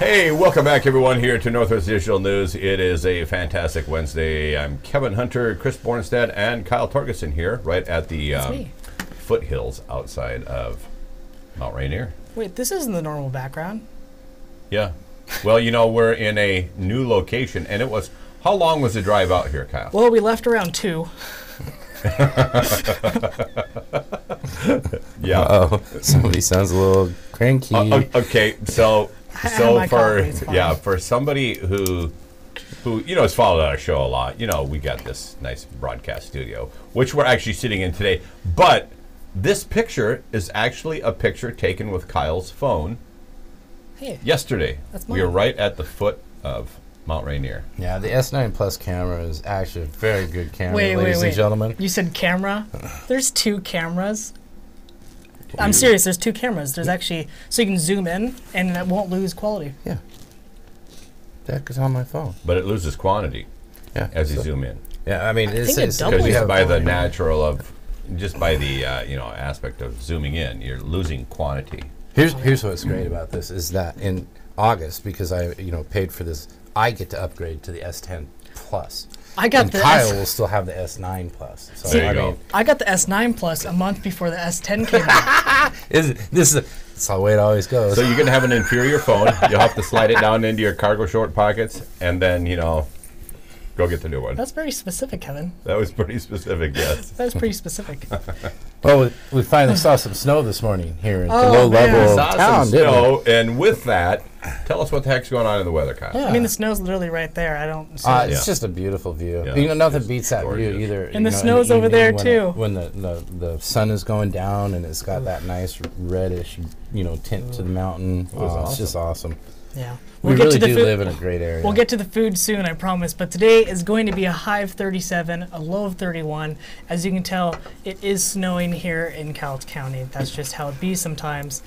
Hey, welcome back everyone here to Northwest Digital News. It is a fantastic Wednesday. I'm Kevin Hunter, Chris Bornstead, and Kyle Torgerson here right at the foothills outside of Mount Rainier. Wait, this isn't the normal background. Yeah. Well, you know, we're in a new location, and it was, how long was the drive out here, Kyle? Well, we left around 2. Yeah. Uh-oh. Somebody sounds a little cranky. Okay, so for somebody who has followed our show a lot, we got this nice broadcast studio, which we're actually sitting in today. But this picture is actually a picture taken with Kyle's phone yesterday. That's mine. We were right at the foot of Mount Rainier. Yeah, the S9 Plus camera is actually a very good camera, Wait, ladies and gentlemen. You said camera? There's 2 cameras. I'm serious, there's 2 cameras. There's actually, so you can zoom in and it won't lose quality. Yeah. That is on my phone. But it loses quantity as you zoom in. Yeah, I mean, it's because you have by the natural of, just by the aspect of zooming in, you're losing quantity. Here's what's great about this is that in August, because I paid for this, I get to upgrade to the S10 Plus. Kyle will still have the S9 Plus. So there you go. I got the S9 Plus a month before the S10 came out. That's the way it always goes. So you're going to have an inferior phone. You'll have to slide it down into your cargo short pockets, and then, go get the new one. That's very specific, Kevin. That was pretty specific, yes. That's pretty specific. Well, we finally saw some snow this morning here at the low level of town, snow, and with that, tell us what the heck's going on in the weather, Kyle. Yeah. I mean, the snow's literally right there. I don't see It's just a beautiful view. Yeah, nothing beats that view either. And the snow's over there, too. When the sun is going down and it's got that nice reddish, tint to the mountain. It's just awesome. Yeah. We really do live in a great area. We'll get to the food soon, I promise. But today is going to be a high of 37, a low of 31. As you can tell, it is snowing here in Cowlitz County. That's just how it be sometimes.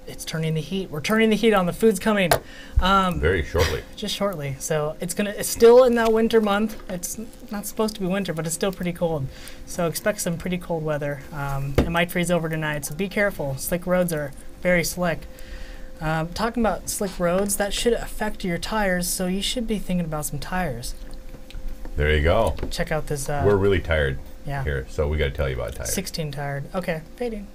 It's turning the heat. We're turning the heat on. The food's coming. Very shortly. Just shortly. So it's still in that winter month. It's not supposed to be winter, but it's still pretty cold. So expect some pretty cold weather. It might freeze over tonight, so be careful. Slick roads are very slick. Talking about slick roads, that should affect your tires, so you should be thinking about some tires. There you go. Check out this. We're really tired here, so we got to tell you about tires. 16 tired. Okay, fading.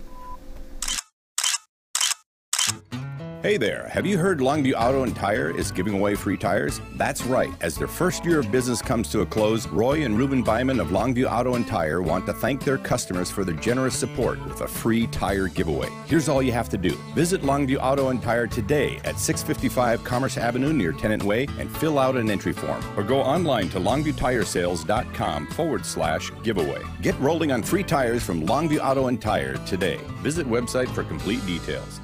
Hey there, have you heard Longview Auto and Tire is giving away free tires? That's right. As their first year of business comes to a close, Roy and Ruben Byman of Longview Auto and Tire want to thank their customers for their generous support with a free tire giveaway. Here's all you have to do. Visit Longview Auto and Tire today at 655 Commerce Avenue near Tennant Way and fill out an entry form. Or go online to longviewtiresales.com/giveaway. Get rolling on free tires from Longview Auto and Tire today. Visit website for complete details.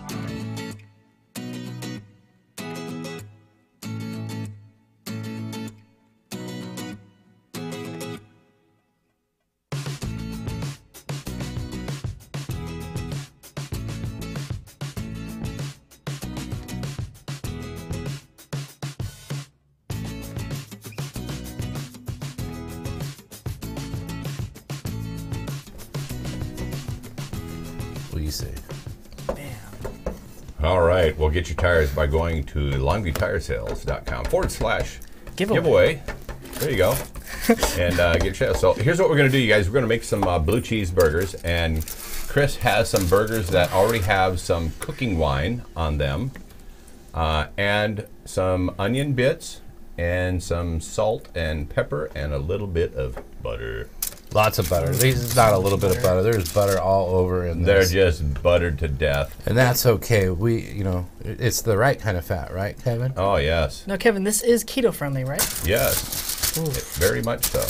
All right, well, get your tires by going to longviewtiresales.com/giveaway. There you go. And get your. So here's what we're going to do, you guys. We're going to make some blue cheese burgers, and Chris has some burgers that already have some cooking wine on them, and some onion bits, and some salt and pepper, and a little bit of butter. Lots of butter. This is not a little bit of butter. There's butter all over in They're this. just buttered to death. And that's okay. It's the right kind of fat, right, Kevin? Oh, yes. Now, Kevin, this is keto friendly, right? Yes. Very much so.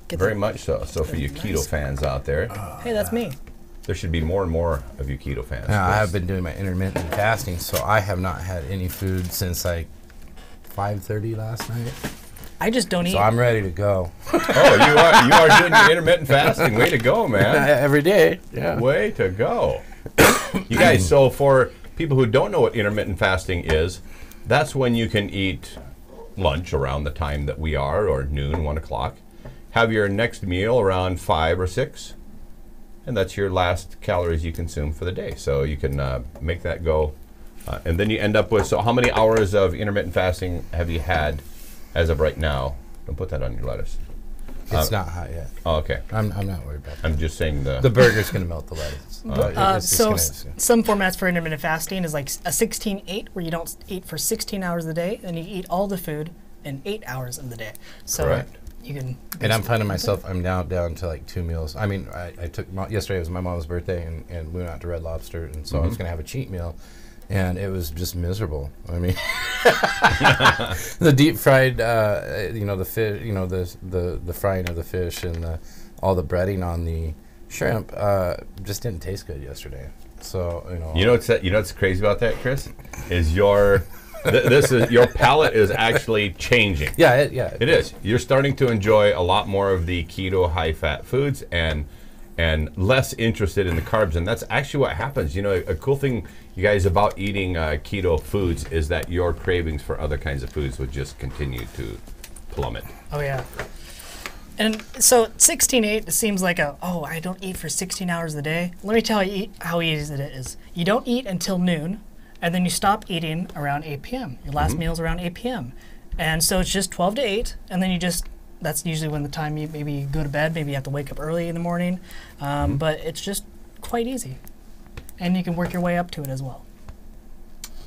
Very much so. So for you keto fans out there. Hey, that's me. There should be more and more of you keto fans. Now, I have been doing my intermittent fasting, so I have not had any food since like 5:30 last night. I just don't eat. So I'm ready to go. Oh, you are doing your intermittent fasting. Way to go, man. Every day. Yeah. Way to go. You guys, so for people who don't know what intermittent fasting is, that's when you can eat lunch around the time that we are, or noon, 1 o'clock. Have your next meal around 5 or 6, and that's your last calories you consume for the day. So you can make that go And then you end up with, so how many hours of intermittent fasting have you had as of right now? Don't put that on your lettuce. It's not hot yet. Oh, okay. I'm not worried about that. I'm just saying The burger's going to melt the lettuce. Some formats for intermittent fasting is like a 16-8, where you don't eat for 16 hours a day, and you eat all the food in 8 hours of the day. So correct. You can. And I'm finding myself, I'm now down to like 2 meals. I mean, I took, yesterday was my mom's birthday, and we went out to Red Lobster, and so I was going to have a cheat meal. And it was just miserable. I mean, the deep fried, the fish, the frying of the fish and all the breading on the shrimp just didn't taste good yesterday. So what's crazy about that, Chris, is your your palate is actually changing. Yeah, it is. You're starting to enjoy a lot more of the keto high fat foods and less interested in the carbs, and that's actually what happens. A cool thing, you guys, about eating keto foods is that your cravings for other kinds of foods would just continue to plummet. Oh yeah. And so 16-8 seems like I don't eat for 16 hours a day. Let me tell you how easy it is. You don't eat until noon, and then you stop eating around 8 p.m. Your last meal's around 8 p.m. And so it's just 12 to 8, and then that's usually when the time you maybe go to bed, maybe you have to wake up early in the morning, but it's just quite easy. And you can work your way up to it as well.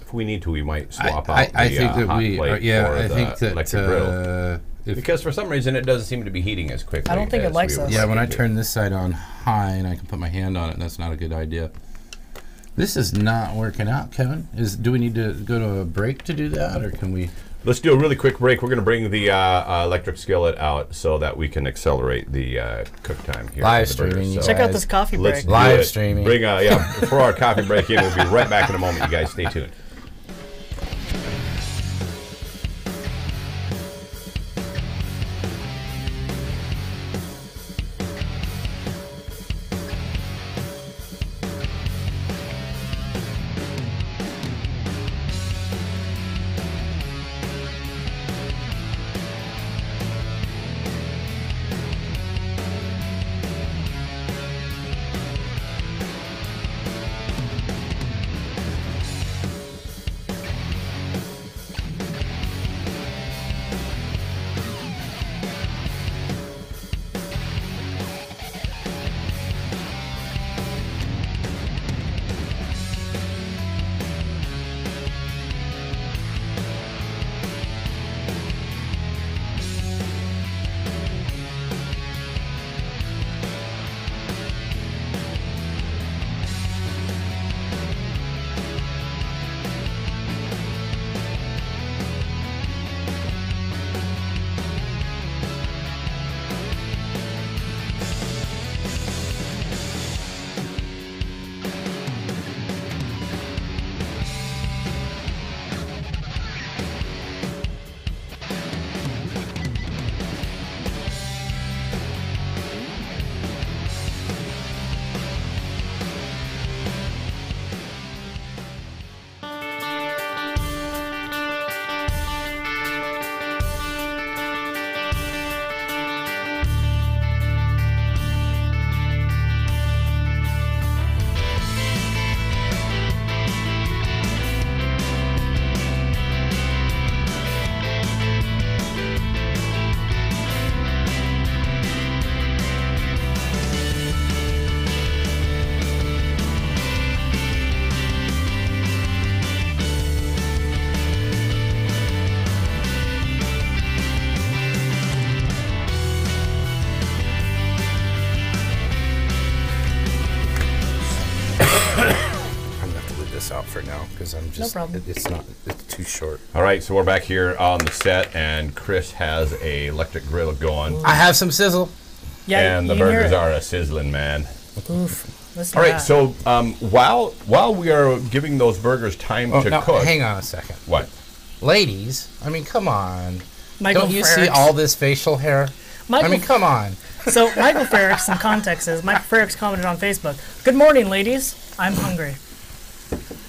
If we need to, we might swap out the hot plate for the electric grill. Because for some reason it doesn't seem to be heating as quickly. I don't think it likes us. Yeah, when I turn this side on high and I can put my hand on it, that's not a good idea. This is not working out, Kevin. Do we need to go to a break to do that, or can we... Let's do a really quick break. We're going to bring the electric skillet out so that we can accelerate the cook time here. Live streaming. Check out this coffee break. Live streaming. For our coffee break in. We'll be right back in a moment. You guys stay tuned. Out for now because I'm just it's too short. All right, so we're back here on the set, and Chris has a electric grill going. I have some sizzle. Yeah, and the burgers are a sizzling, man. Oof. All right, so while we are giving those burgers time to cook, hang on a second. What, ladies? I mean, come on. Michael Don't you see all this facial hair? I mean, come on. So Michael Ferrick, some context is Michael Ferrick's commented on Facebook. Good morning, ladies. I'm hungry.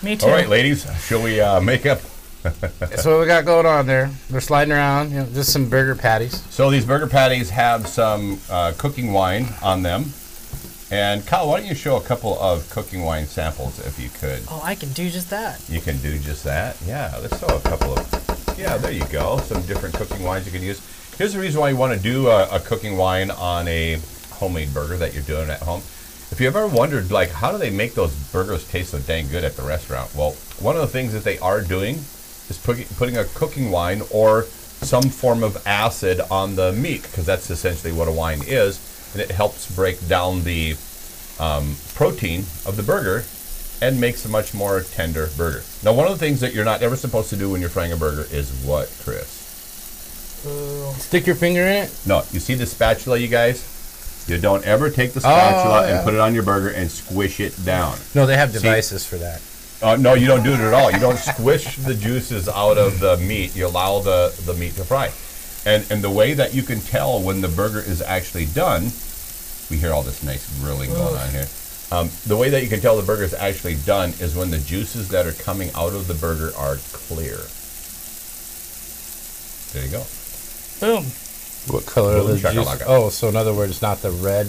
Me too. All right, ladies, shall we make up? That's what we got going on there. They're sliding around, just some burger patties. So these burger patties have some cooking wine on them, And Kyle, why don't you show a couple of cooking wine samples if you could? Oh, I can do just that. You can do just that? Yeah, let's show a couple of, yeah, there you go. Some different cooking wines you can use. Here's the reason why you want to do a cooking wine on a homemade burger that you're doing at home. If you ever wondered, like, how do they make those burgers taste so dang good at the restaurant? Well, one of the things that they are doing is putting a cooking wine or some form of acid on the meat, because that's essentially what a wine is, and it helps break down the protein of the burger and makes a much more tender burger. Now, one of the things that you're not ever supposed to do when you're frying a burger is what, Chris? Stick your finger in it? No, you see the spatula, you guys? You don't ever take the spatula and put it on your burger and squish it down. No, they have devices for that. No, you don't do it at all. You don't squish the juices out of the meat. You allow the meat to fry. And the way that you can tell when the burger is actually done, we hear all this nice grilling going on here. The way that you can tell the burger is actually done is when the juices that are coming out of the burger are clear. There you go. Boom. What color are the juice? Shakalaka. Oh, so in other words, not the red,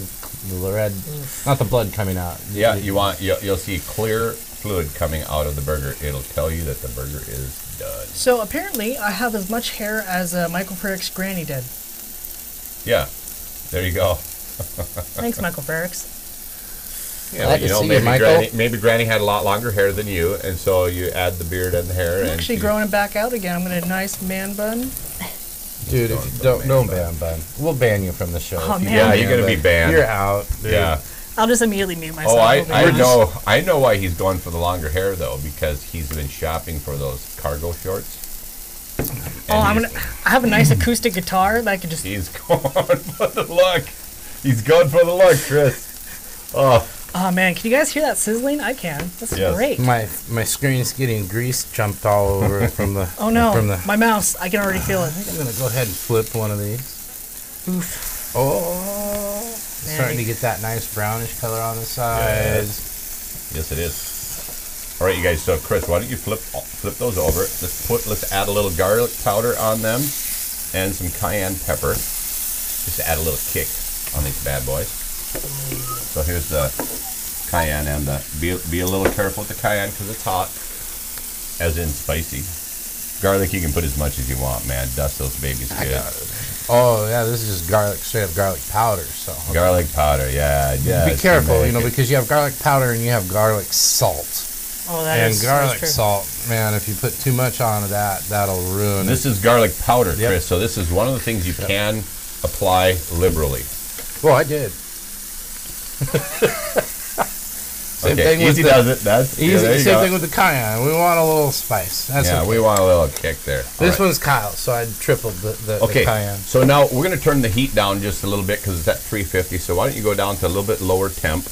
not the blood coming out. Yeah, you'll see clear fluid coming out of the burger. It'll tell you that the burger is done. So apparently, I have as much hair as Michael Ferrick's granny did. Yeah, there you go. Thanks, Michael Ferrick's. Yeah, Glad you to know, see you, Michael. maybe Granny had a lot longer hair than you, and so you add the beard and the hair. I'm and actually growing it back out again. I'm going to a nice man bun. Dude, if you don't ban bun. We'll ban you from the show. Oh, if you man. Yeah, ban you're gonna be bun. banned. You're out. Dude. Yeah. I'll just immediately mute myself. Oh, I know why he's going for the longer hair though, because he's been shopping for those cargo shorts. Oh, I have a nice acoustic guitar that I could just. He's going for the look. He's going for the look, Chris. Oh man, can you guys hear that sizzling? I can. This is Yes. great. My screen's getting grease jumped all over it from the. Oh no, From the, my mouse. I can already feel it. I'm gonna go ahead and flip one of these. Oof. Oh, starting to get that nice brownish color on the sides. Yes, it is. All right, you guys. So, Chris, why don't you flip those over? Let's add a little garlic powder on them, and some cayenne pepper, just to add a little kick on these bad boys. So here's the cayenne, and be a little careful with the cayenne because it's hot, as in spicy. Garlic you can put as much as you want, man. Dust those babies good. Oh yeah, this is just garlic, straight up garlic powder. So Garlic powder, yeah. be careful, because you have garlic powder and you have garlic salt. Oh, that And is garlic true. salt, man, if you put too much on that, that'll ruin This it. is garlic powder, Chris. Yep. So this is one of the things you can apply liberally. Well, I did. Same thing with Easy the, does it. That's easy, there you same go. thing with the cayenne. We want a little spice. That's Yeah, okay. we want a little kick there. This All right. one's Kyle, so I tripled the Okay, cayenne. so now we're going to turn the heat down just a little bit because it's at 350. So why don't you go down to a little bit lower temp?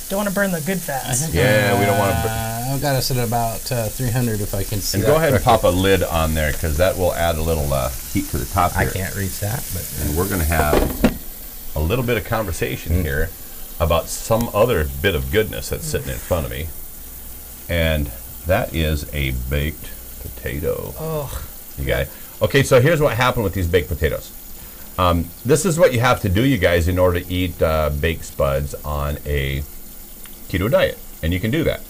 Don't want to burn the good fats. Yeah, we don't want to. I've got us at about 300 if I can see And that go ahead and correctly. pop a lid on there because that will add a little heat to the top I here. can't reach that, but And we're going to have a little bit of conversation here about some other bit of goodness that's sitting in front of me. And that is a baked potato. Oh, You guys. Okay, so here's what happened with these baked potatoes. This is what you have to do, you guys, in order to eat baked spuds on a keto diet. And you can do that.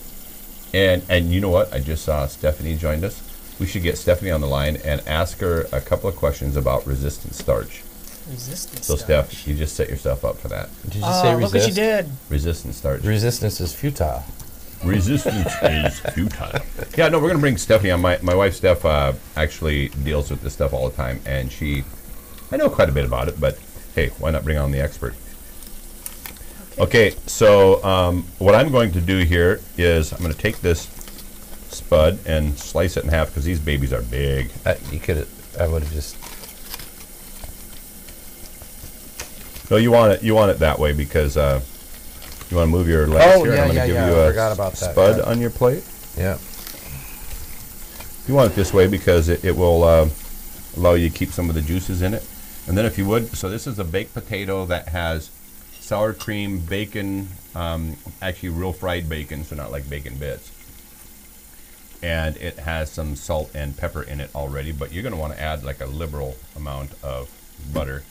And you know what? I just saw Stephanie joined us. We should get Stephanie on the line and ask her a couple of questions about resistant starch. resistance. So, starch. Steph, you just set yourself up for that. did you say Look what you resist? did. Resistant starch. Resistance is futile. Resistance is futile. Yeah, no, we're going to bring Stephanie on. My wife, Steph, actually deals with this stuff all the time. And I know quite a bit about it, but hey, why not bring on the expert? Okay, so what I'm going to do here is I'm going to take this spud and slice it in half because these babies are big. I would have just. No, you want it that way because you want to move your legs Oh, here. yeah, I'm going to yeah, give yeah, you I a forgot about that, spud yeah. on your plate. Yeah. You want it this way because it will allow you to keep some of the juices in it. And then if you would, so this is a baked potato that has sour cream, bacon, actually real fried bacon, so not like bacon bits. And it has some salt and pepper in it already, but you're going to want to add like a liberal amount of butter.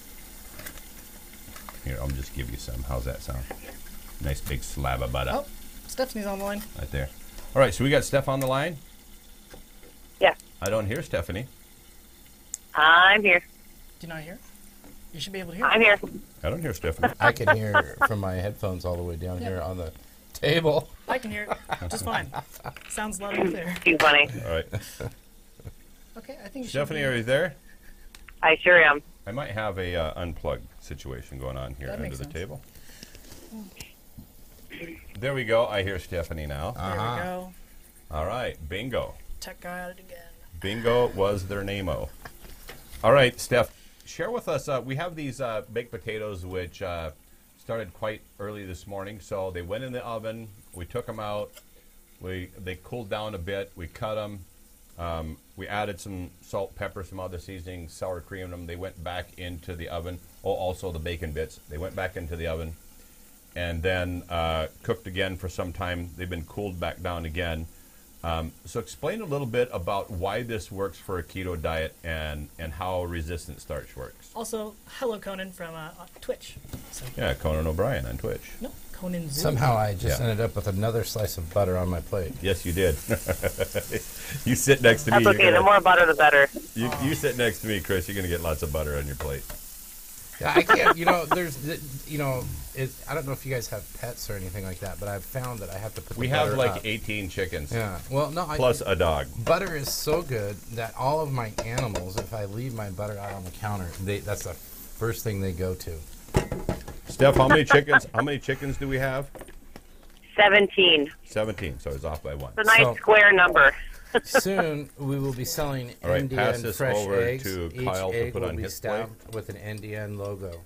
Here, I'll just give you some. How's that sound? Nice big slab of butter. Oh, Stephanie's on the line. Right there. All right, so we got Steph on the line. Yeah. I don't hear Stephanie. I'm here. Do you not hear? You should be able to hear. I'm here. I don't hear Stephanie. I can hear from my headphones all the way down here on the table. I can hear it just fine. Sounds loud and clear. Too funny. All right. Okay, I think you Stephanie, should are you there? I sure am. I might have a unplugged situation going on here That under makes the sense. table. There we go. I hear Stephanie now. There we go. All right, bingo. Tech guy at it again. Bingo was their name-o. All right, Steph, share with us. We have these baked potatoes which started quite early this morning. So they went in the oven. We took them out. They cooled down a bit. We cut them. We added some salt, pepper, some other seasonings, sour cream in them. They went back into the oven. Oh, also the bacon bits. They went back into the oven and then cooked again for some time. They've been cooled back down again. So explain a little bit about why this works for a keto diet and how resistant starch works. Also, hello Conan from Twitch. So, Yeah, Conan O'Brien on Twitch. no, Conan Zoom. Somehow I just Yeah. ended up with another slice of butter on my plate. Yes, you did. You sit next to me. That's okay. The more butter, the better. You sit next to me, Chris. You're going to get lots of butter on your plate. Yeah, I can't. I don't know if you guys have pets or anything like that, but I've found that I have to put. We the have butter like up. 18 chickens. Yeah. Well, no. Plus a dog. Butter is so good that all of my animals, if I leave my butter out on the counter, that's the first thing they go to. Steph, how many chickens? How many chickens do we have? 17. 17. So it's off by one. It's a nice So- square number. Soon we will be selling All right, pass NDN this fresh over eggs. to Each Kyle to egg put will on be his plate. stamped with an NDN logo.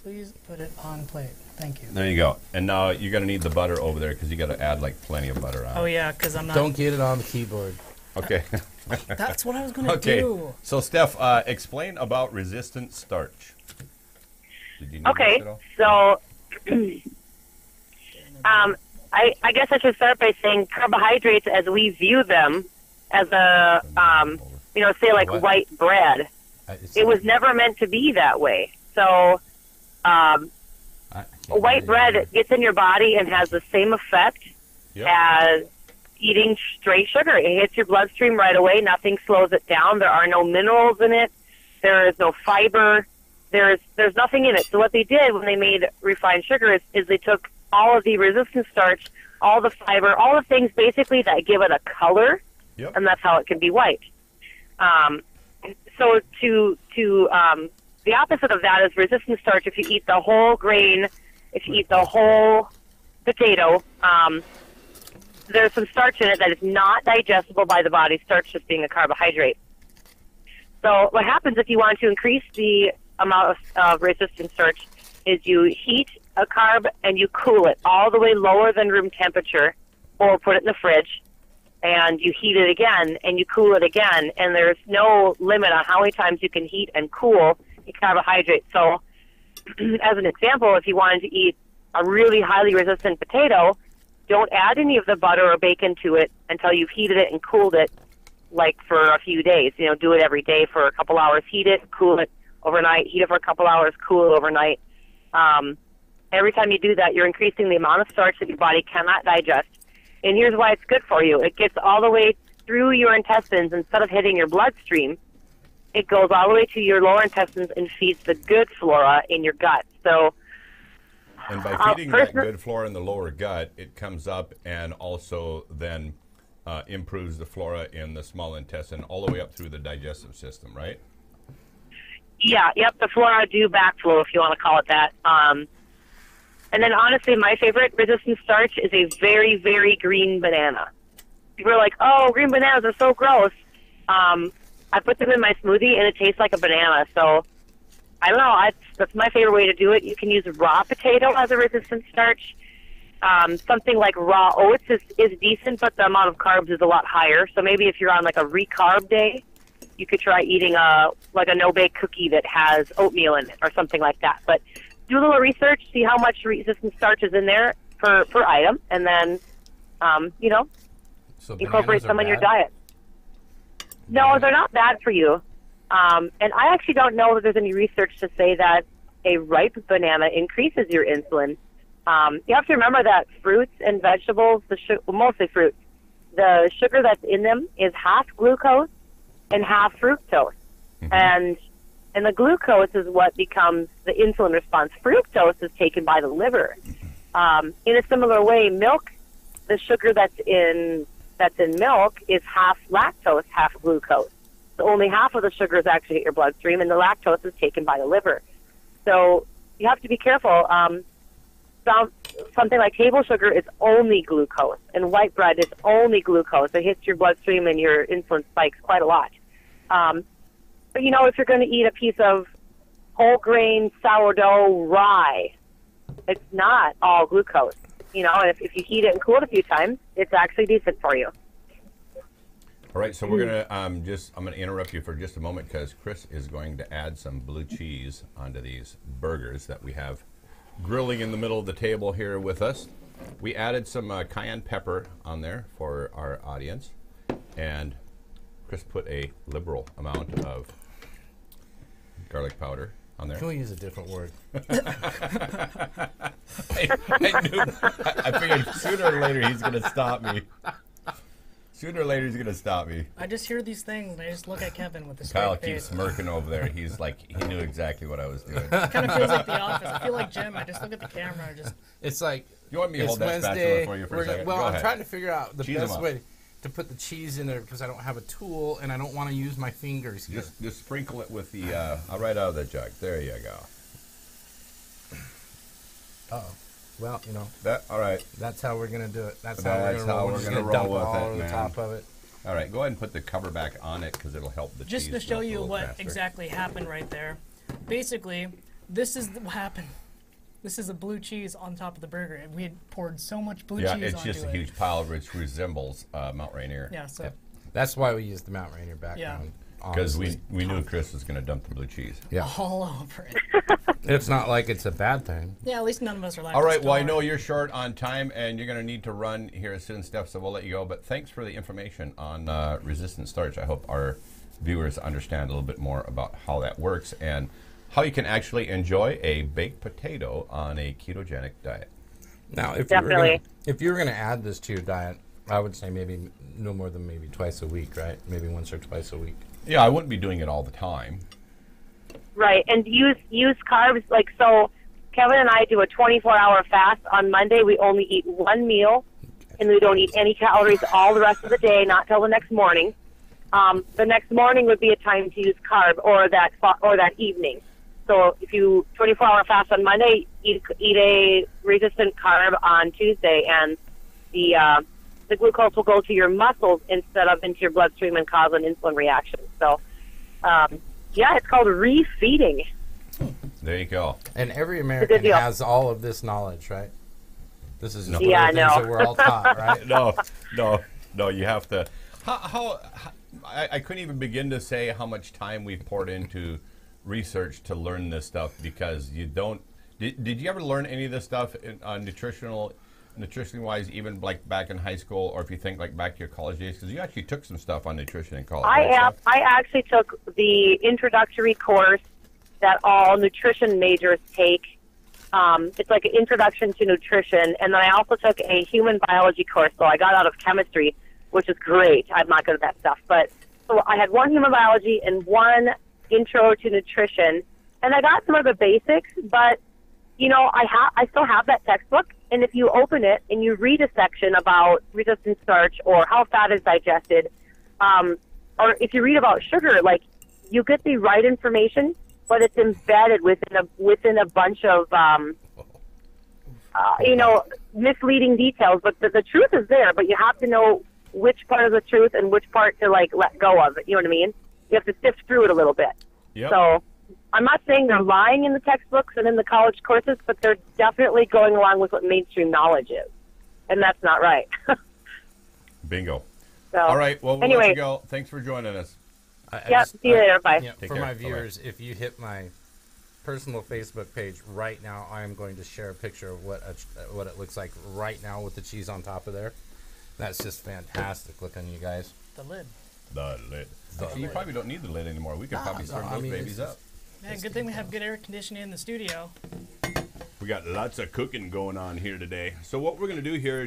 Please put it on plate. Thank you. There you go. And now you're going to need the butter over there because you got to add like plenty of butter on. Oh yeah, because I'm not. Don't get it on the keyboard. Okay. That's what I was gonna Okay. do. So Steph, explain about resistant starch. Did you need Okay. this at all? So, I guess I should start by saying carbohydrates, as we view them, as a, say like What? white bread. It was never meant to be that way. So, white bread gets in your body and has the same effect Yep. as eating straight sugar. It hits your bloodstream right away. Nothing slows it down. There are no minerals in it. There is no fiber. There's nothing in it. So what they did when they made refined sugar is they took all of the resistant starch, all the fiber, all the things basically that give it a color, Yep. and that's how it can be white. So the opposite of that is resistant starch. If you eat the whole grain, if you eat the whole potato, there's some starch in it that is not digestible by the body, starch just being a carbohydrate. So what happens if you want to increase the amount of resistant starch is you heat a carb and you cool it all the way lower than room temperature, or put it in the fridge, and you heat it again and you cool it again, and there's no limit on how many times you can heat and cool a carbohydrate. So as an example, if you wanted to eat a really highly resistant potato, don't add any of the butter or bacon to it until you've heated it and cooled it, like for a few days. Do it every day for a couple hours. Heat it, cool it overnight. Heat it for a couple hours, cool it overnight. Every time you do that, you're increasing the amount of starch that your body cannot digest. And here's why it's good for you. It gets all the way through your intestines. Instead of hitting your bloodstream, it goes all the way to your lower intestines and feeds the good flora in your gut. So, And by feeding that good flora in the lower gut, it comes up and also then improves the flora in the small intestine all the way up through the digestive system, right? yeah, yep, the flora do backflow, if you want to call it that. And then, honestly, my favorite resistant starch is a very, very green banana. People are like, oh, green bananas are so gross. I put them in my smoothie, and it tastes like a banana. So, I don't know. That's my favorite way to do it. You can use raw potato as a resistant starch. Something like raw oats is decent, but the amount of carbs is a lot higher. So maybe if you're on like a recarb day, you could try eating a no-bake cookie that has oatmeal in it or something like that. But do a little research, see how much resistant starch is in there per item, and then, So incorporate bananas are some in your bad? diet. No, they're not bad for you. And I actually don't know that there's any research to say that a ripe banana increases your insulin. You have to remember that fruits and vegetables, mostly fruits, the sugar that's in them is half glucose and half fructose. And the glucose is what becomes the insulin response. Fructose is taken by the liver. In a similar way, milk, the sugar that's in milk is half lactose, half glucose. So only half of the sugars actually hit your bloodstream, and the lactose is taken by the liver. So you have to be careful. Something like table sugar is only glucose, and white bread is only glucose. It hits your bloodstream, and your insulin spikes quite a lot. But, you know, if you're going to eat a piece of whole grain sourdough rye, it's not all glucose. You know, and if you heat it and cool it a few times, it's actually decent for you. All right, so we're gonna I'm gonna interrupt you for just a moment because Chris is going to add some blue cheese onto these burgers that we have grilling in the middle of the table here with us. We added some cayenne pepper on there for our audience, and Chris put a liberal amount of garlic powder on there. Can we use a different word? I figured sooner or later he's going to stop me. Sooner or later he's going to stop me. I just hear these things, and I just look at Kevin with a Kyle straight keeps face. smirking over there. He's like, he knew exactly what I was doing. It kind of feels like The Office. I feel like Jim. I just look at the camera and just... It's like, You want me to it's hold that spatula Wednesday. for you for a second? Well, Go I'm ahead. trying to figure out the Cheese 'em best up. way to put the cheese in there because I don't have a tool and I don't want to use my fingers here. Just sprinkle it with the, right out of the jug. There you go. Uh-oh. Well, you know, All right. that's how we're going to do it. That's That's how how we're we're just gonna going to roll dump with all it, over the man. top of it. All right, go ahead and put the cover back on it because it'll help the Just cheese to show melt a you little what faster. exactly happened right there. Basically, this is what happened. This is a blue cheese on top of the burger. And we had poured so much blue Yeah, cheese it's onto just a it. huge pile which resembles Mount Rainier. Yeah, so That's why we use the Mount Rainier background. Because honestly. we knew Chris was going to dump the blue cheese. Yeah. all over it. It's not like it's a bad thing. Yeah, at least none of us are like All right, well, I know you're short on time, and you're going to need to run here soon, Steph, so we'll let you go. But thanks for the information on resistant starch. I hope our viewers understand a little bit more about how that works and how you can actually enjoy a baked potato on a ketogenic diet. Now, if Definitely. you were going to add this to your diet, I would say maybe no more than maybe twice a week, right? Maybe once or twice a week. Yeah, I wouldn't be doing it all the time. Right, and use carbs. Like, so Kevin and I do a 24-hour fast. On Monday, we only eat one meal, and we don't eat any calories all the rest of the day, not till the next morning. The next morning would be a time to use carb, or that evening. So if you 24-hour fast on Monday, eat a resistant carb on Tuesday, and the glucose will go to your muscles instead of into your bloodstream and cause an insulin reaction. So, yeah, it's called refeeding. There you go. And every good American deal. has all of this knowledge, right? This is just Yeah, one of the things I know. that we're all taught, right? No, you have to. I couldn't even begin to say how much time we've poured into research to learn this stuff because you don't. Did you ever learn any of this stuff nutrition wise, even like back in high school, or if you think like back to your college days? Because you actually took some stuff on nutrition in college. right, Steph? I actually took the introductory course that all nutrition majors take. It's like an introduction to nutrition, and then I also took a human biology course. So I got out of chemistry, which is great. I'm not good at that stuff, but so I had one human biology and one intro to nutrition, and I got some of the basics. But you know, I still have that textbook, and if you open it and you read a section about resistant starch or how fat is digested, or if you read about sugar, like you get the right information, but it's embedded within a bunch of misleading details. But the truth is there, but you have to know which part of the truth and which part to like let go of it. You know what I mean? You have to sift through it a little bit. Yep. So I'm not saying they're lying in the textbooks and in the college courses, but they're definitely going along with what mainstream knowledge is, and that's not right. Bingo. So, All right. Well, we'll anyway, let you go. Thanks for joining us. yeah, see you later. Bye. Yeah, Take for care. my Bye-bye. viewers, if you hit my personal Facebook page right now, I am going to share a picture of what it looks like right now with the cheese on top of there. That's just fantastic looking, you guys. The lid. The lid. Actually, you probably don't need the lid anymore. We could probably serve I those mean, babies it's up. Man, good thing we have good air conditioning in the studio. We got lots of cooking going on here today. So what we're going to do here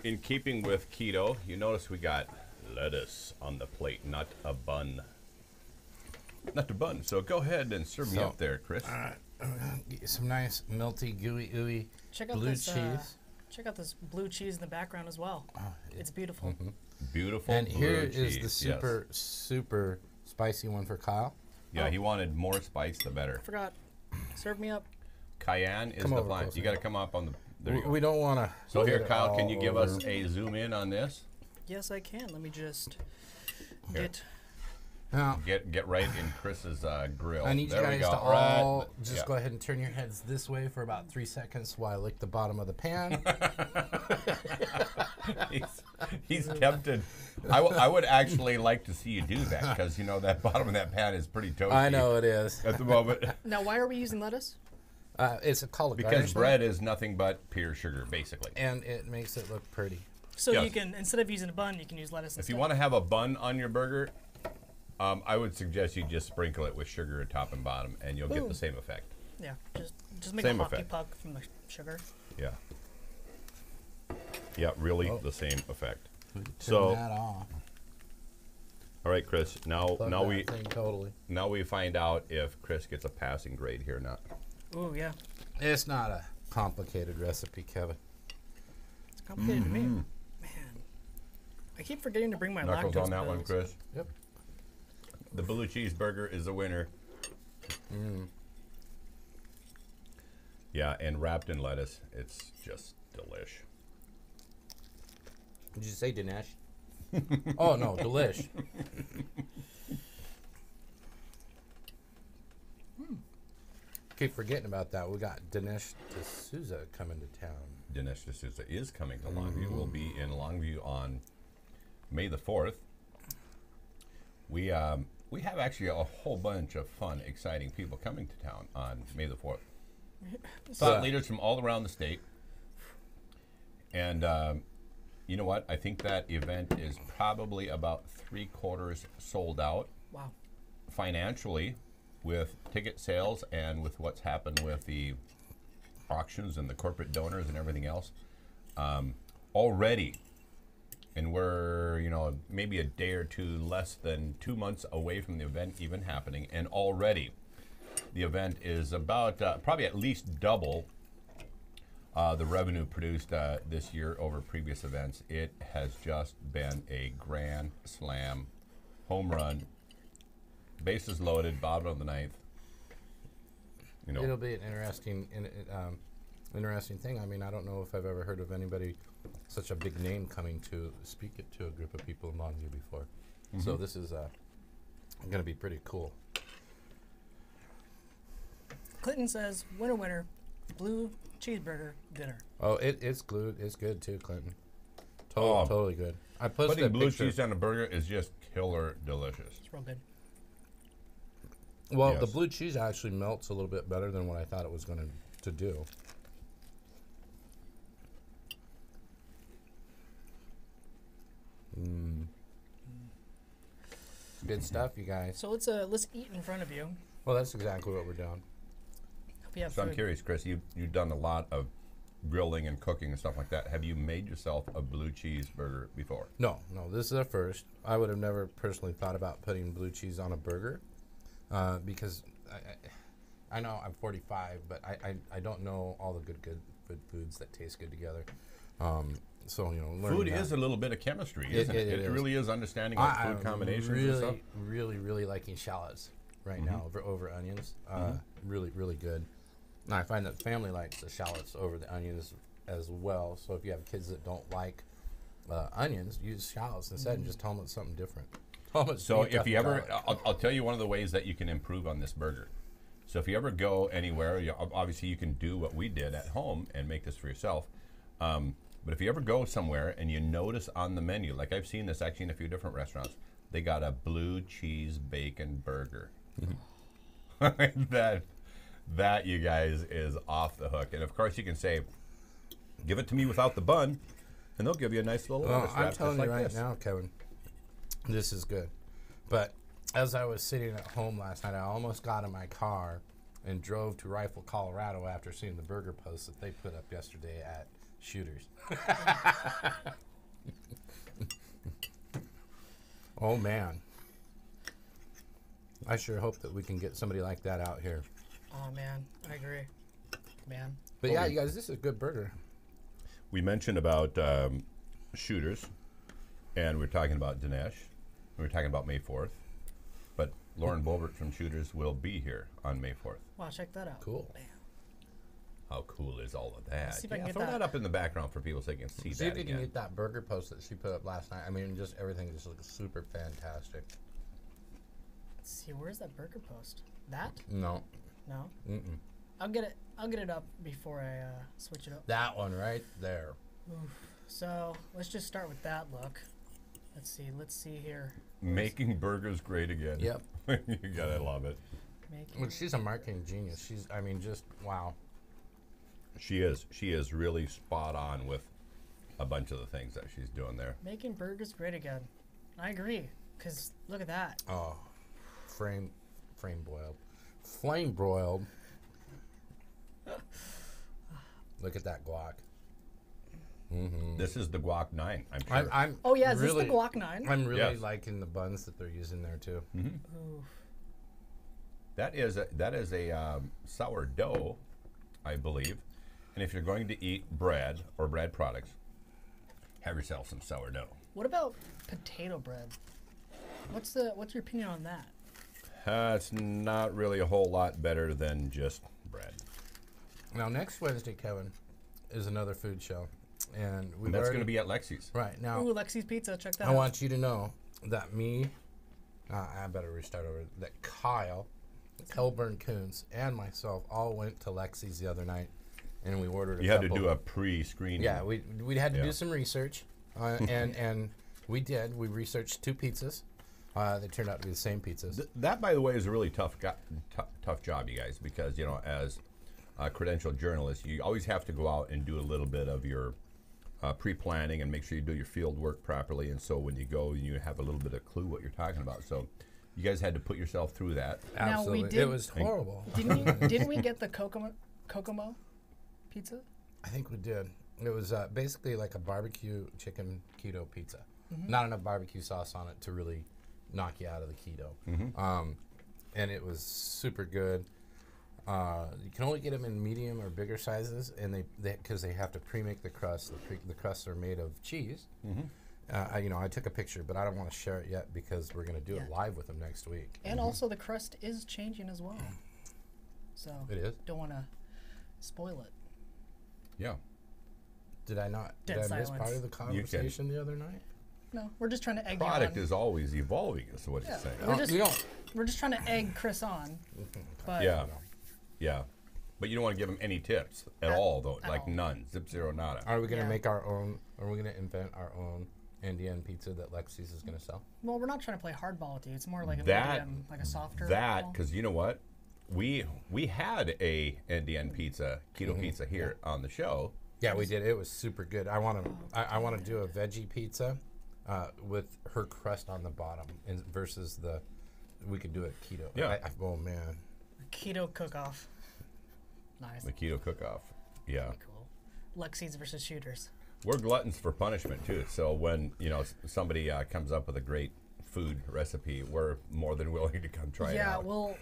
in keeping with keto, you notice we got lettuce on the plate, not a bun. Not a bun. So go ahead and serve me up there, Chris. All right. Get you some nice melty, gooey, ooey blue cheese. Check out this blue cheese in the background as well. It's beautiful. Beautiful And blue here cheese. is the super, super spicy one for Kyle. Yeah, he wanted more spice, the better. I forgot. Serve me up. Cayenne is Come the over line. closer. You got to come up on the. There you go. We don't want to. So here, Kyle, can you give us a zoom in on this? Yes, I can. Let me just Here. get. Now, Get right in Chris's grill. I need there you we guys go. to all Right. just go ahead and turn your heads this way for about 3 seconds while I lick the bottom of the pan. He's tempted. I would actually like to see you do that because that bottom of that pan is pretty toasty. I know it is. At the moment. Now, why are we using lettuce? It's called a Because garnish, bread is nothing but pure sugar, basically. and it makes it look pretty. So Yes. you can, instead of using a bun, you can use lettuce If instead. you want to have a bun on your burger, I would suggest you just sprinkle it with sugar top and bottom, and you'll get Boom. the same effect. Yeah, just make Same a hockey effect. puck from the sugar. Yeah. Yeah, really Oh. the same effect. Turn So, that off. all right, Chris. Now Plug that thing totally. now we find out if Chris gets a passing grade here or not. Ooh, yeah. It's not a complicated recipe, Kevin. It's complicated to me. Mm-hmm. Man. I keep forgetting to bring my Knuckles lactose on that one, pills. Chris. Yep. The blue cheeseburger is the winner. Yeah, and wrapped in lettuce, it's just delish. Did you say Dinesh? Oh, no, delish. Keep forgetting about that. We got Dinesh D'Souza coming to town. Dinesh D'Souza is coming to Longview. We'll be in Longview on May the 4th. We have actually a whole bunch of fun, exciting people coming to town on May the 4th. Thought leaders from all around the state. And you know what? I think that event is probably about 3/4 sold out Wow. financially with ticket sales and with what's happened with the auctions and the corporate donors and everything else. Already, and we're maybe a day or two less than 2 months away from the event even happening, and already the event is about probably at least double the revenue produced this year over previous events. It has just been a grand slam, home run, bases loaded, bottom of the ninth. It'll be an interesting thing. I mean, I don't know if I've ever heard of anybody such a big name coming to speak it to a group of people in Longview before. So this is going to be pretty cool. Clinton says, winner, winner, blue cheeseburger dinner. Oh, it's glued. It's good too, Clinton. Totally good. I posted Putting a blue picture. cheese on a burger is just killer delicious. It's real good. Well, Yes. the blue cheese actually melts a little bit better than what I thought it was going to do. Good stuff, you guys. So let's eat in front of you. Well, that's exactly what we're doing. Hope you have So I'm food. curious, Chris, you've done a lot of grilling and cooking and stuff like that. Have you made yourself a blue cheeseburger before? No, this is a first. I would have never personally thought about putting blue cheese on a burger because I know I'm 45, but I don't know all the good foods that taste good together. So learning Food that. is a little bit of chemistry, isn't it? It It is. really is understanding of I'm food combinations really, and stuff. really liking shallots right now over onions. Really good. And I find that family likes the shallots over the onions as well. So if you have kids that don't like onions, use shallots instead and just tell them it's something different. So if you ever, I'll tell you one of the ways that you can improve on this burger. So if you ever go anywhere, obviously you can do what we did at home and make this for yourself. But if you ever go somewhere and you notice on the menu, like I've seen this actually in a few different restaurants, they got a blue cheese bacon burger. That you guys is off the hook. And of course you can say, give it to me without the bun, and they'll give you a nice little lettuce I'm wrap telling just you like right this. now, Kevin, this is good. But as I was sitting at home last night, I almost got in my car and drove to Rifle, Colorado after seeing the burger post that they put up yesterday at Shooters. Oh, man. I sure hope that we can get somebody like that out here. Oh, man. I agree. Man. But yeah, you guys, this is a good burger. We mentioned about Shooters, and we're talking about Dinesh. We're talking about May 4th. But Lauren Bobert from Shooters will be here on May 4th. Wow, check that out. Cool. Bam. How cool is all of that? See if I can Yeah, get throw that. that up in the background for people so they can see See that if you can again. get that burger post that she put up last night. I mean, just everything just looks super fantastic. Let's see, where's that burger post? That? No. No? Mm-mm. I'll get it up before I switch it up. That one right there. So let's just start with that look. Let's see here. Making burgers great again. Yep. You gotta love it. Well, she's a marketing genius. She's, I mean, just, wow. She is. She is really spot on with a bunch of the things that she's doing there. Making burgers great again. I agree, because look at that. Oh, flame broiled. Flame broiled. Look at that guac. This is the Guac 9, I'm sure. I'm Oh, yeah, is really, this the Guac 9? I'm really Yes. liking the buns that they're using there, too. Oof. That is a sourdough, I believe. And if you're going to eat bread or bread products, have yourself some sourdough. What about potato bread? What's your opinion on that? It's not really a whole lot better than just bread. Now, next Wednesday, Kevin, is another food show. And And that's going to be at Lexi's. Right, now, Ooh, Lexi's Pizza, check that I out. want you to know that I better restart over, that Kyle, Elburn Coons, and myself all went to Lexi's the other night, and we ordered a You had to couple. do a pre-screening. Yeah, we had to Yeah. do some research, and we did. We researched 2 pizzas. They turned out to be the same pizzas. That, by the way, is a really tough job, you guys, because, you know, as a credentialed journalist, you always have to go out and do a little bit of your pre-planning and make sure you do your field work properly. And so when you go, you have a little bit of clue what you're talking about. So you guys had to put yourself through that. Now, we Absolutely, did- it was horrible. Didn't we get the Kokomo pizza? I think we did. It was basically like a barbecue chicken keto pizza. Not enough barbecue sauce on it to really knock you out of the keto. And it was super good. You can only get them in medium or bigger sizes, and because they have to pre-make the crust. The crusts are made of cheese. I took a picture, but I don't want to share it yet because we're going to do it live with them next week. And also the crust is changing as well. So It is? don't want to spoil it. Yeah. Did I not? Dead Did I miss silence. part of the conversation the other night? No, we're just trying to egg Product you on. is always evolving, is what you're saying. We're just, you don't. we're just trying to egg Chris on. But Yeah. Yeah. But you don't want to give them any tips at all, though. at Like all. none. Zip, zero, nada. Are we going to Yeah. make our own? Are we going to invent our own NDN pizza that Lexi's is going to sell? well, we're not trying to play hardball with you. It's more like a That- medium, like a softer. That, ball. because you know what? We had a NDN pizza, keto pizza here on the show. Yeah, we did. It was super good. I want to do a veggie pizza with her crust on the bottom, versus we could do it keto. Yeah. Oh man. keto cook-off. Nice. The keto cook-off. Yeah. Cool. Lexi's versus Shooters. We're gluttons for punishment, too. So when, somebody comes up with a great food recipe, we're more than willing to come try it Yeah, out. we'll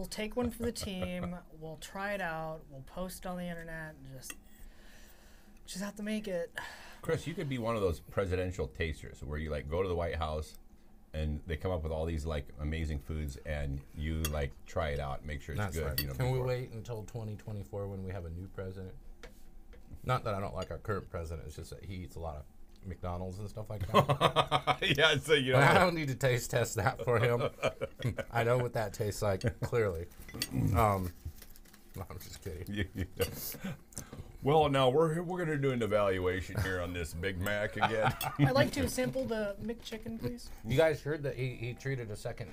take one for the team. We'll try it out. We'll post it on the internet. And just have to make it. Chris, you could be one of those presidential tasters where you go to the White House and they come up with all these amazing foods and you try it out, make sure it's That's good. right. Can we wait until 2024 when we have a new president? Not that I don't like our current president. It's just that he eats a lot of McDonald's and stuff like that. Yeah, so I don't need to taste test that for him. I know what that tastes like clearly. No, I'm just kidding. Well, now we're going to do an evaluation here on this Big Mac again. I'd like to sample the McChicken, please. You guys heard that he treated a second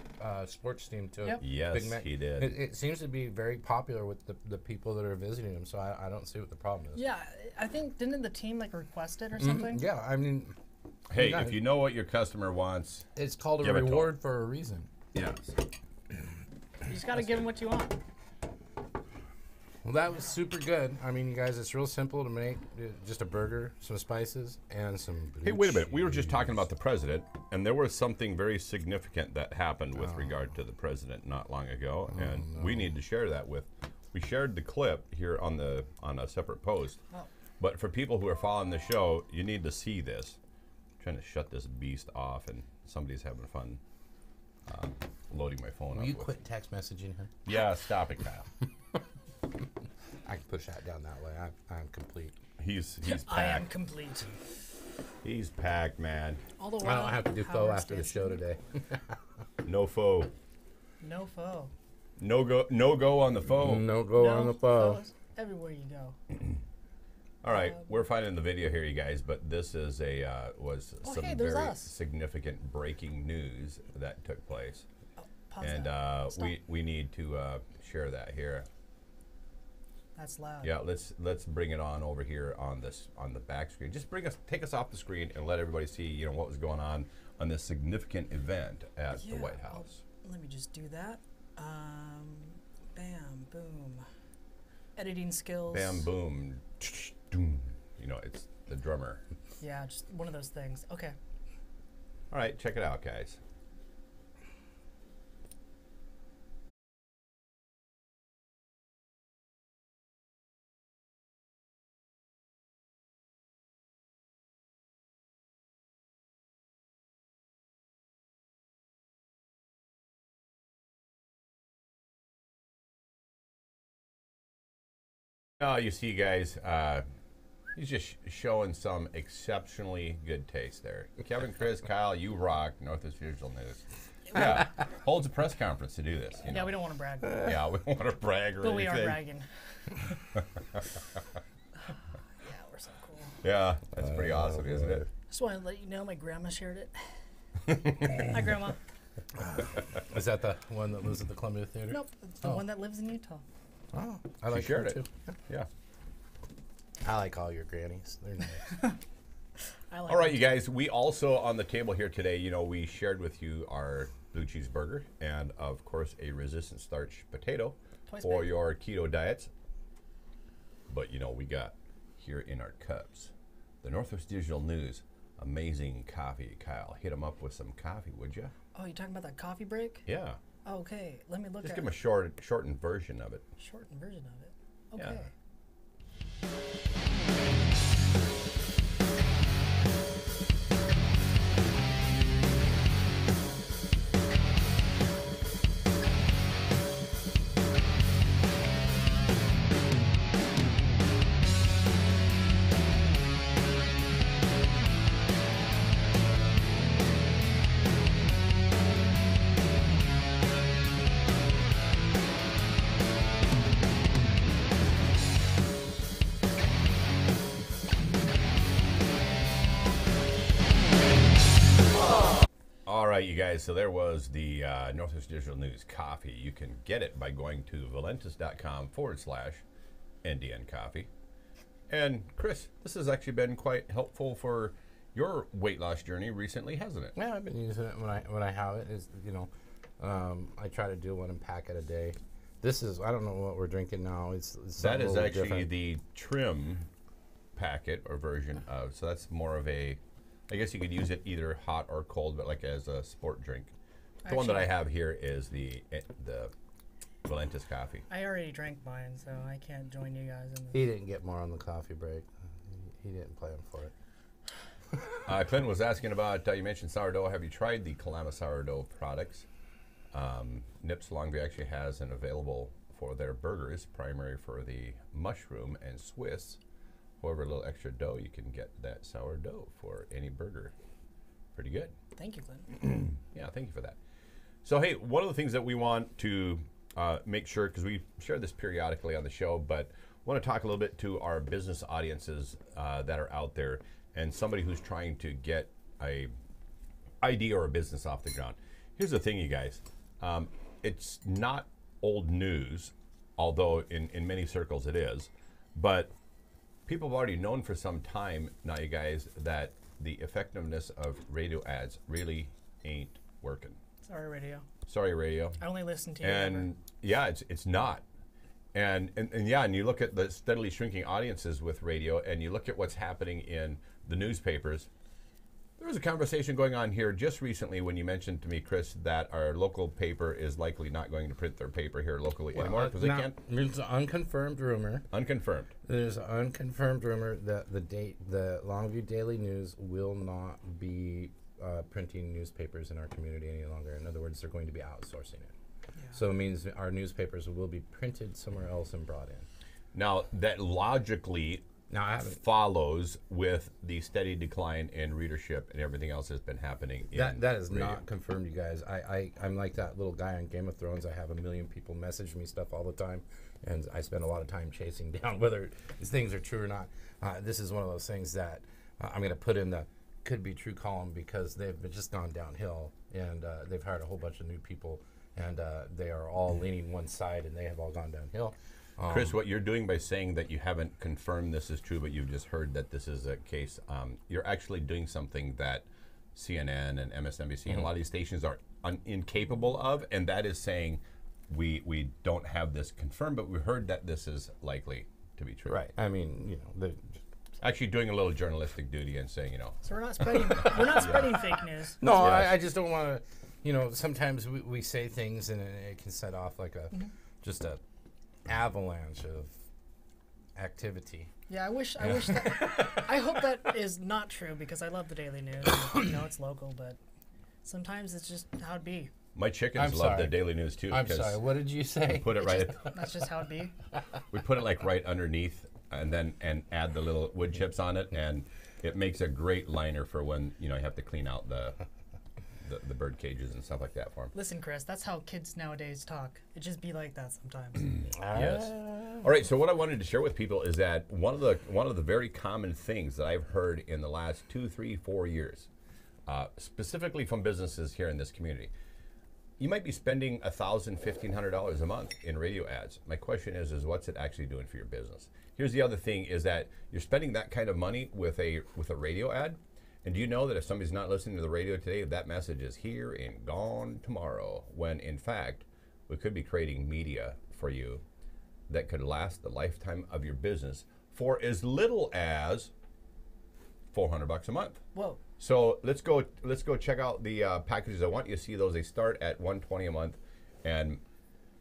sports team to Yep. Yes, Big Mac. he did. It seems to be very popular with the people that are visiting him, so I don't see what the problem is. Yeah, I think didn't the team request it or something? Yeah, I mean, Hey, Yeah. if you know what your customer wants, it's called a Give it to reward for a reason. yes. You just got to give them what you want. Well, that was super good. I mean, you guys, it's real simple to make. Just a burger, some spices, and some blue Hey, wait a minute. We were just cheese. talking about the president, and there was something very significant that happened with regard to the president not long ago, and we need to share that with. We shared the clip here on a separate post, but for people who are following the show, you need to see this. I'm trying to shut this beast off, and somebody's having fun loading my phone Will up. you with- quit text messaging him? Yeah, stop it, Kyle. I can push that down that way. I'm complete. He's I am packed. complete. He's packed, man. Although I don't have to do faux after the show today. No foe. No foe. No go on the phone. No go on the phone. foes everywhere you go. All right, we're finding the video here, you guys, but this is was some hey, there's very us. significant breaking news that took place, Pause and that. Stop. we need to share that here. That's loud. Yeah, let's bring it on over here on the back screen. Just take us off the screen and let everybody see what was going on this significant event at the White House. Let me just do that. Bam, boom. Editing skills. Bam, boom, doom. It's the drummer. Yeah, just one of those things. Okay. All right, check it out, guys. You see, guys, he's just showing some exceptionally good taste there. Kevin, Chris, Kyle, you rock. Northwest Digital News. Yeah, holds a press conference to do this. Yeah, we don't want to brag. Yeah, we don't want to brag or But we anything. are bragging. Yeah, we're so cool. Yeah, that's pretty awesome, isn't it? Just want to let you know my grandma shared it. Hi, Grandma. Is that the one that lives at the Columbia Theater? Nope, it's the one that lives in Utah. Oh, I like shared her it. too. Yeah. I like all your grannies. They're nice. I like All right, it. you guys. We also on the table here today. We shared with you our blue cheese burger and, of course, a resistant starch potato Twice for baked. your keto diets. But we got here in our cups the Northwest Digital News amazing coffee. Kyle, hit them up with some coffee, would you? Oh, you talking about that coffee break? Yeah. Okay, let me look Just at give them a shortened version of it. shortened version of it. Yeah. Okay. All right, you guys, so there was the Northwest Digital News coffee. You can get it by going to valentis.com/NDN coffee. And Chris, this has actually been quite helpful for your weight loss journey recently, hasn't it? Yeah, I've been using it when I have it. Is I try to do one and pack it a day. This is I don't know what we're drinking now. It's That something a is little actually different. the trim packet or version of, so that's more of a, I guess you could use it either hot or cold, but like as a sport drink. The one that I have here is the Valentis coffee. I already drank mine, so I can't join you guys in this. He didn't get more on the coffee break. He didn't plan for it. Clinton was asking about, you mentioned sourdough. Have you tried the Kalama sourdough products? Nips Longview actually has an available for their burgers, primary for the mushroom and Swiss. However, a little extra dough, you can get that sourdough for any burger. Pretty good. Thank you, Glenn. Yeah, thank you for that. So, hey, one of the things that we want to make sure, because we share this periodically on the show, but want to talk a little bit to our business audiences that are out there and somebody who's trying to get a idea or a business off the ground. Here's the thing, you guys. It's not old news, although in many circles it is, but people have already known for some time now, you guys, that the effectiveness of radio ads really ain't working. Sorry, radio. Sorry, radio. I only listen to you. And yeah, it's not. And yeah, and you look at the steadily shrinking audiences with radio, and you look at what's happening in the newspapers. There was a conversation going on here just recently when you mentioned to me, Chris, that our local paper is likely not going to print their paper here locally anymore because they can't. There's an unconfirmed rumor. Unconfirmed. There's an unconfirmed rumor that the Longview Daily News will not be printing newspapers in our community any longer. In other words, they're going to be outsourcing it. Yeah. So it means our newspapers will be printed somewhere else and brought in. Now, that logically follows with the steady decline in readership and everything else that's been happening. That is not confirmed, you guys. I'm like that little guy on Game of Thrones. I have 1 million people message me stuff all the time, and I spend a lot of time chasing down whether these things are true or not. This is one of those things that I'm going to put in the could be true column because they've just gone downhill, and they've hired a whole bunch of new people, and they are all leaning one side, and they have all gone downhill. Chris, what you're doing by saying that you haven't confirmed this is true, but you've just heard that this is a case, you're actually doing something that CNN and MSNBC and a lot of these stations are incapable of, and that is saying we don't have this confirmed, but we heard that this is likely to be true. Right. I mean, actually doing a little journalistic duty and saying, So we're not spreading fake news. No, I just don't want to, sometimes we say things and it can set off like just a avalanche of activity. Yeah, I wish that. I hope that is not true because I love the Daily News. It's local, but sometimes it's just how it be. My chickens love the Daily News too. I'm sorry. What did you say? Put it right. That's just how it be. We put it like right underneath, and add the little wood chips on it, and it makes a great liner for when you have to clean out the bird cages and stuff like that for them. Listen, Chris, that's how kids nowadays talk. It just be like that sometimes. Yes. All right. So what I wanted to share with people is that one of the very common things that I've heard in the last 2, 3, 4 years, specifically from businesses here in this community, you might be spending $1,000, $1,500 a month in radio ads. My question is what's it actually doing for your business? Here's the other thing: is that you're spending that kind of money with a radio ad. And do you know that if somebody's not listening to the radio today, that message is here and gone tomorrow, when in fact, we could be creating media for you that could last the lifetime of your business for as little as $400 a month. Whoa. So let's go check out the packages. I want you to see those. They start at $120 a month and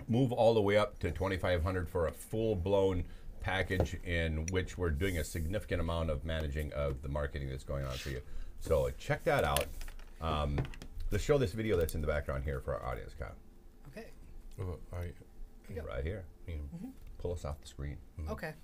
move all the way up to $2,500 for a full-blown package in which we're doing a significant amount of managing of the marketing that's going on for you. So check that out. Let's show this video that's in the background here for our audience, Kyle. Okay. Right here. Pull us off the screen. Okay.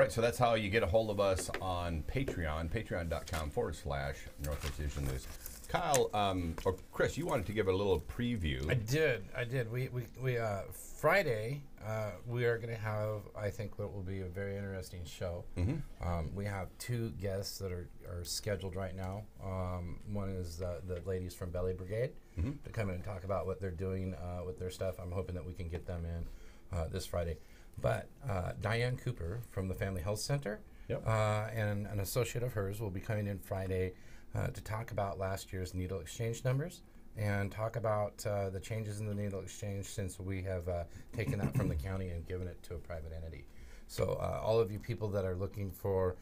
So that's how you get a hold of us on Patreon, patreon.com/Northwest Vision News. Kyle, or Chris, you wanted to give a little preview. I did. We Friday, we are going to have, I think, what will be a very interesting show. We have 2 guests that are scheduled right now. One is the ladies from Belly Brigade to come in and talk about what they're doing with their stuff. I'm hoping that we can get them in this Friday. But Diane Cooper from the Family Health Center and an associate of hers will be coming in Friday to talk about last year's needle exchange numbers and talk about the changes in the needle exchange since we have taken that from the county and given it to a private entity. So all of you people that are looking for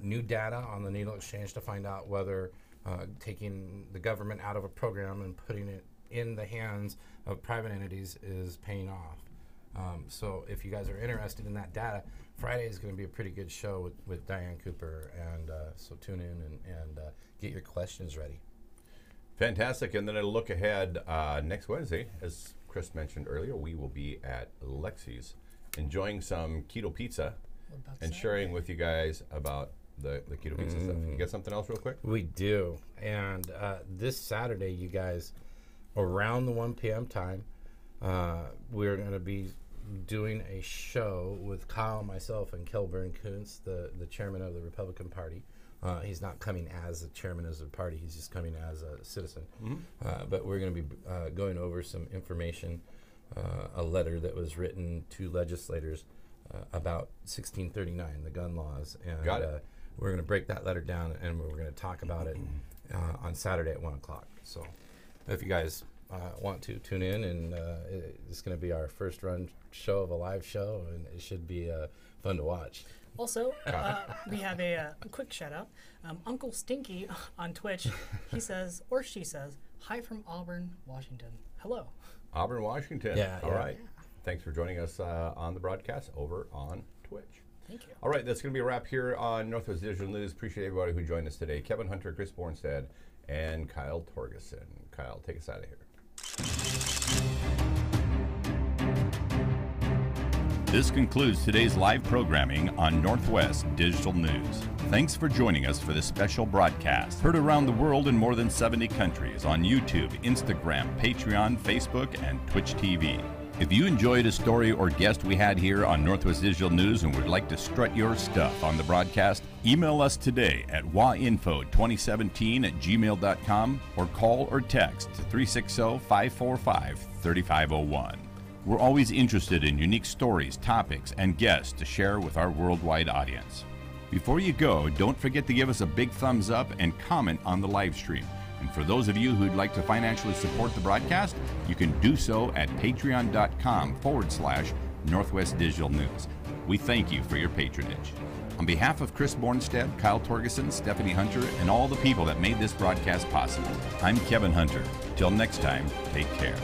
new data on the needle exchange to find out whether taking the government out of a program and putting it in the hands of private entities is paying off. So if you guys are interested in that data, Friday is going to be a pretty good show with Diane Cooper, and so tune in and get your questions ready. Fantastic. And then a look ahead next Wednesday, as Chris mentioned earlier, we will be at Lexi's enjoying some keto pizza and sharing with you guys about the keto pizza stuff. You got something else real quick? We do. And this Saturday, you guys, around the 1 p.m. time, we're going to be doing a show with Kyle, myself, and Kelburn Kuntz, the chairman of the Republican Party. He's not coming as the chairman of the party. He's just coming as a citizen. But we're going to be going over some information, a letter that was written to legislators about 1639, the gun laws. And Got it. we're going to break that letter down, and we're going to talk about it on Saturday at 1 o'clock. So if you guys want to tune in, and it's going to be our first run show of a live show, and it should be fun to watch. Also, we have a quick shout out. Uncle Stinky on Twitch, he says, or she says, hi from Auburn, Washington. Hello. Auburn, Washington. Yeah, All yeah. right. Thanks for joining us on the broadcast over on Twitch. Thank you. All right, that's going to be a wrap here on Northwest Digital News. Appreciate everybody who joined us today. Kevin Hunter, Chris Bornstead, and Kyle Torgeson. Kyle, take us out of here. This concludes today's live programming on Northwest Digital News. Thanks for joining us for this special broadcast. Heard around the world in more than 70 countries on YouTube, Instagram, Patreon, Facebook, and Twitch TV. If you enjoyed a story or guest we had here on Northwest Digital News and would like to strut your stuff on the broadcast, email us today at wainfo2017@gmail.com or call or text 360-545-3501. We're always interested in unique stories, topics, and guests to share with our worldwide audience. Before you go, don't forget to give us a big thumbs up and comment on the live stream. And for those of you who'd like to financially support the broadcast, you can do so at patreon.com/Northwest Digital News. We thank you for your patronage. On behalf of Chris Bornstead, Kyle Torgeson, Stephanie Hunter, and all the people that made this broadcast possible, I'm Kevin Hunter. Till next time, take care.